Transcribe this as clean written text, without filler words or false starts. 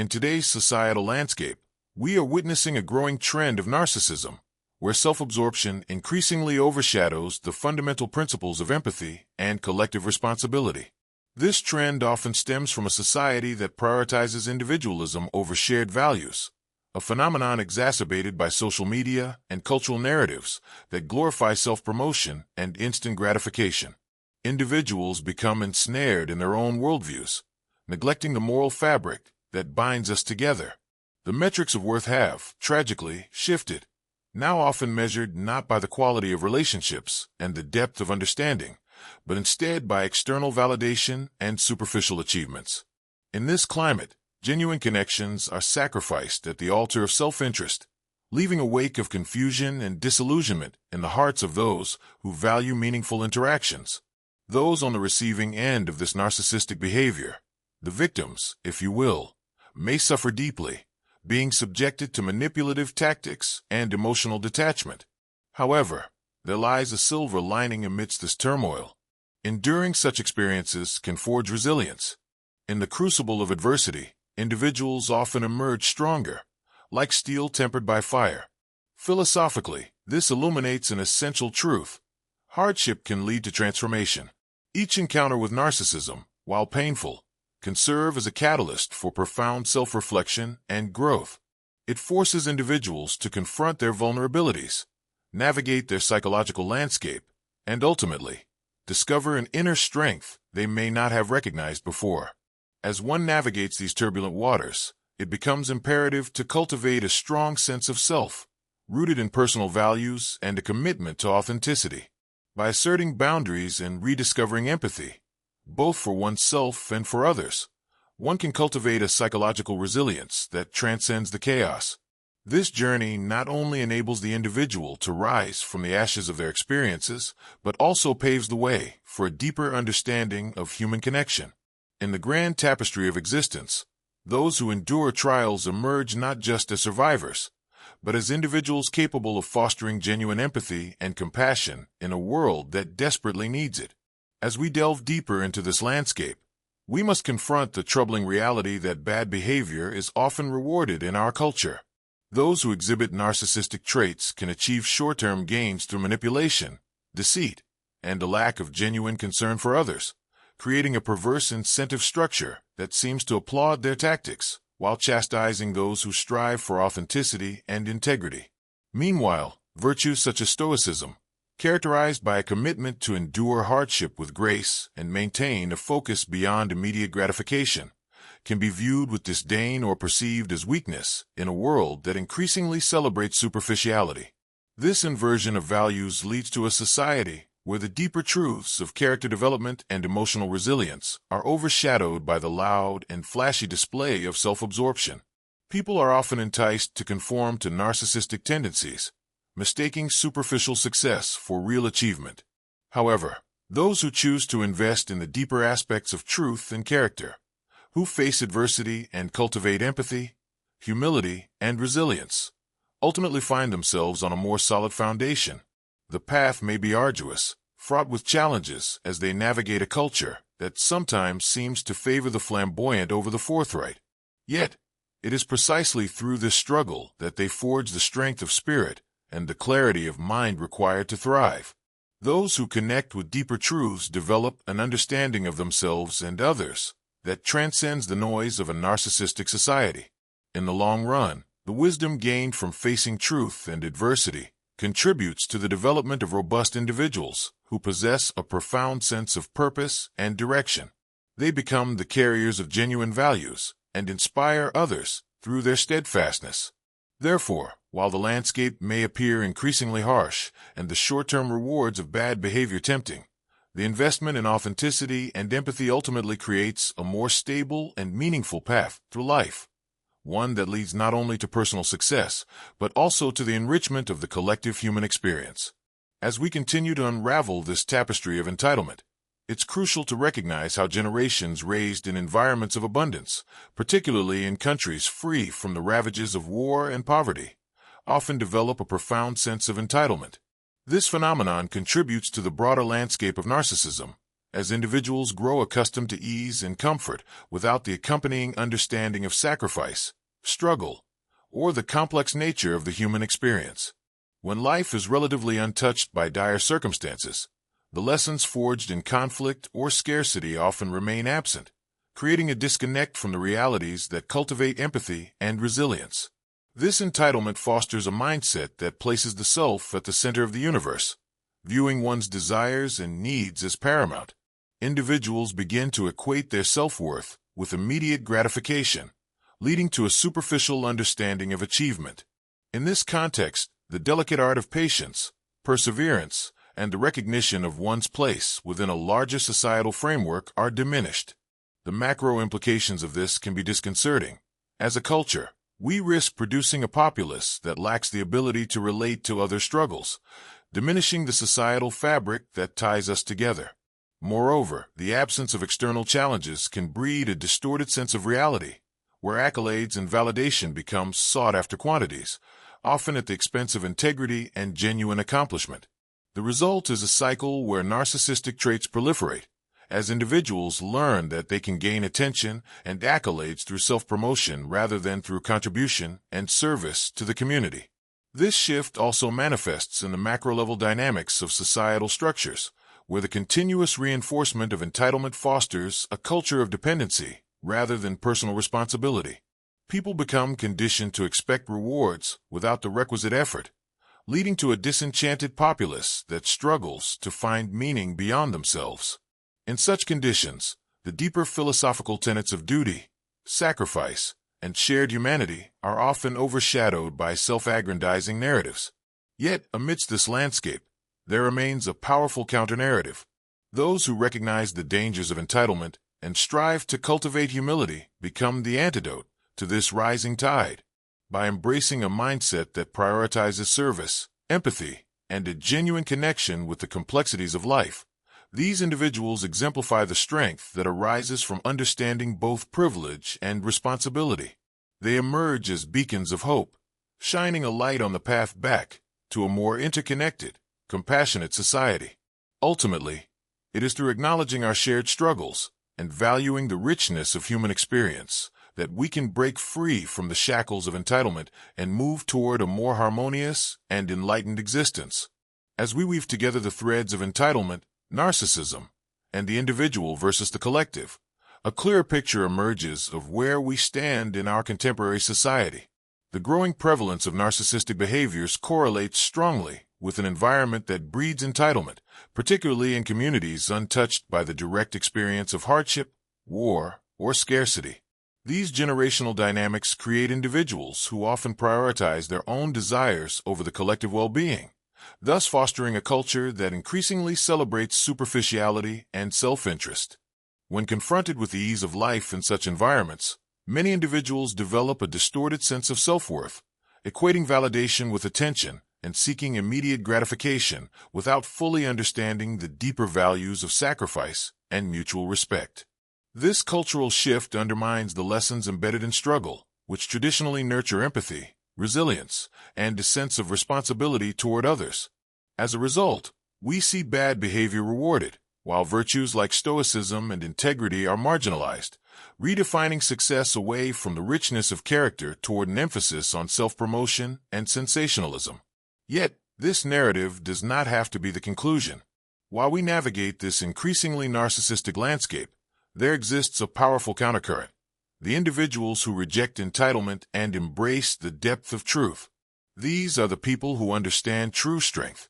In today's societal landscape, we are witnessing a growing trend of narcissism, where self-absorption increasingly overshadows the fundamental principles of empathy and collective responsibility. This trend often stems from a society that prioritizes individualism over shared values, a phenomenon exacerbated by social media and cultural narratives that glorify self-promotion and instant gratification. Individuals become ensnared in their own worldviews, neglecting the moral fabric that binds us together. The metrics of worth have, tragically, shifted, now often measured not by the quality of relationships and the depth of understanding, but instead by external validation and superficial achievements. In this climate, genuine connections are sacrificed at the altar of self-interest, leaving a wake of confusion and disillusionment in the hearts of those who value meaningful interactions. Those on the receiving end of this narcissistic behavior, the victims, if you will, may suffer deeply, being subjected to manipulative tactics and emotional detachment. However, there lies a silver lining amidst this turmoil. Enduring such experiences can forge resilience. In the crucible of adversity, individuals often emerge stronger, like steel tempered by fire. Philosophically, this illuminates an essential truth. Hardship can lead to transformation. Each encounter with narcissism, while painful, can serve as a catalyst for profound self-reflection and growth. It forces individuals to confront their vulnerabilities, navigate their psychological landscape, and ultimately, discover an inner strength they may not have recognized before. As one navigates these turbulent waters, it becomes imperative to cultivate a strong sense of self, rooted in personal values and a commitment to authenticity. By asserting boundaries and rediscovering empathy, both for oneself and for others, one can cultivate a psychological resilience that transcends the chaos. This journey not only enables the individual to rise from the ashes of their experiences, but also paves the way for a deeper understanding of human connection. In the grand tapestry of existence, those who endure trials emerge not just as survivors, but as individuals capable of fostering genuine empathy and compassion in a world that desperately needs it. As we delve deeper into this landscape, we must confront the troubling reality that bad behavior is often rewarded in our culture. Those who exhibit narcissistic traits can achieve short-term gains through manipulation, deceit, and a lack of genuine concern for others, creating a perverse incentive structure that seems to applaud their tactics while chastising those who strive for authenticity and integrity. Meanwhile, virtues such as stoicism, characterized by a commitment to endure hardship with grace and maintain a focus beyond immediate gratification, can be viewed with disdain or perceived as weakness in a world that increasingly celebrates superficiality. This inversion of values leads to a society where the deeper truths of character development and emotional resilience are overshadowed by the loud and flashy display of self-absorption. People are often enticed to conform to narcissistic tendencies, mistaking superficial success for real achievement. However, those who choose to invest in the deeper aspects of truth and character, who face adversity and cultivate empathy, humility, and resilience, ultimately find themselves on a more solid foundation. The path may be arduous, fraught with challenges as they navigate a culture that sometimes seems to favor the flamboyant over the forthright. Yet, it is precisely through this struggle that they forge the strength of spirit and the clarity of mind required to thrive. Those who connect with deeper truths develop an understanding of themselves and others that transcends the noise of a narcissistic society. In the long run, the wisdom gained from facing truth and adversity contributes to the development of robust individuals who possess a profound sense of purpose and direction. They become the carriers of genuine values and inspire others through their steadfastness. Therefore, while the landscape may appear increasingly harsh and the short-term rewards of bad behavior tempting, the investment in authenticity and empathy ultimately creates a more stable and meaningful path through life, one that leads not only to personal success, but also to the enrichment of the collective human experience. As we continue to unravel this tapestry of entitlement, it's crucial to recognize how generations raised in environments of abundance, particularly in countries free from the ravages of war and poverty, often develop a profound sense of entitlement. This phenomenon contributes to the broader landscape of narcissism, as individuals grow accustomed to ease and comfort without the accompanying understanding of sacrifice, struggle, or the complex nature of the human experience. When life is relatively untouched by dire circumstances, the lessons forged in conflict or scarcity often remain absent, creating a disconnect from the realities that cultivate empathy and resilience. This entitlement fosters a mindset that places the self at the center of the universe, viewing one's desires and needs as paramount. Individuals begin to equate their self-worth with immediate gratification, leading to a superficial understanding of achievement. In this context, the delicate art of patience, perseverance, and the recognition of one's place within a larger societal framework are diminished. The macro implications of this can be disconcerting. As a culture, we risk producing a populace that lacks the ability to relate to other struggles, diminishing the societal fabric that ties us together. Moreover, the absence of external challenges can breed a distorted sense of reality, where accolades and validation become sought-after quantities, often at the expense of integrity and genuine accomplishment. The result is a cycle where narcissistic traits proliferate, as individuals learn that they can gain attention and accolades through self-promotion rather than through contribution and service to the community. This shift also manifests in the macro-level dynamics of societal structures, where the continuous reinforcement of entitlement fosters a culture of dependency rather than personal responsibility. People become conditioned to expect rewards without the requisite effort, leading to a disenchanted populace that struggles to find meaning beyond themselves. In such conditions, the deeper philosophical tenets of duty, sacrifice, and shared humanity are often overshadowed by self-aggrandizing narratives. Yet, amidst this landscape, there remains a powerful counter-narrative. Those who recognize the dangers of entitlement and strive to cultivate humility become the antidote to this rising tide. By embracing a mindset that prioritizes service, empathy, and a genuine connection with the complexities of life, these individuals exemplify the strength that arises from understanding both privilege and responsibility. They emerge as beacons of hope, shining a light on the path back to a more interconnected, compassionate society. Ultimately, it is through acknowledging our shared struggles and valuing the richness of human experience that we can break free from the shackles of entitlement and move toward a more harmonious and enlightened existence. As we weave together the threads of entitlement, narcissism, and the individual versus the collective, a clearer picture emerges of where we stand in our contemporary society. The growing prevalence of narcissistic behaviors correlates strongly with an environment that breeds entitlement, particularly in communities untouched by the direct experience of hardship, war, or scarcity. These generational dynamics create individuals who often prioritize their own desires over the collective well-being, thus fostering a culture that increasingly celebrates superficiality and self-interest. When confronted with the ease of life in such environments, many individuals develop a distorted sense of self-worth, equating validation with attention and seeking immediate gratification without fully understanding the deeper values of sacrifice and mutual respect. This cultural shift undermines the lessons embedded in struggle, which traditionally nurture empathy, resilience, and a sense of responsibility toward others. As a result, we see bad behavior rewarded, while virtues like stoicism and integrity are marginalized, redefining success away from the richness of character toward an emphasis on self-promotion and sensationalism. Yet, this narrative does not have to be the conclusion. While we navigate this increasingly narcissistic landscape, there exists a powerful countercurrent: the individuals who reject entitlement and embrace the depth of truth. These are the people who understand true strength,